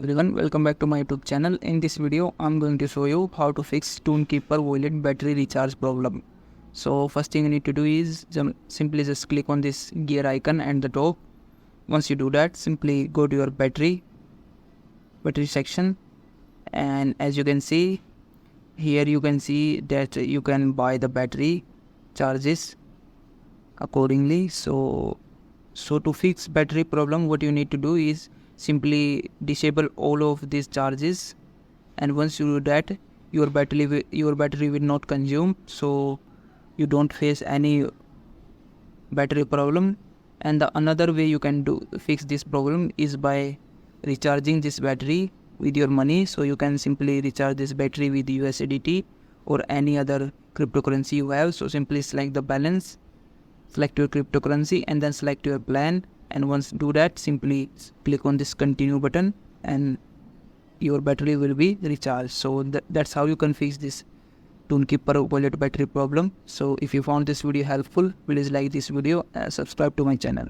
Everyone, welcome back to my YouTube channel. In this video, I'm going to show you how to fix Tonkeeper wallet battery recharge problem. So first thing you need to do is simply just click on this gear icon at the top. Once you do that, simply go to your battery section, and as you can see here, you can see that you can buy the battery charges accordingly. So to fix battery problem, what you need to do is simply disable all of these charges, and once you do that, your battery will not consume, so you don't face any battery problem. And the another way you can fix this problem is by recharging this battery with your money. So you can simply recharge this battery with USDT or any other cryptocurrency you have. So simply select the balance, select your cryptocurrency, and then select your plan. And once do that, simply click on this continue button and your battery will be recharged. So that's how you can fix this Tonkeeper wallet battery problem. So if you found this video helpful, please like this video and subscribe to my channel.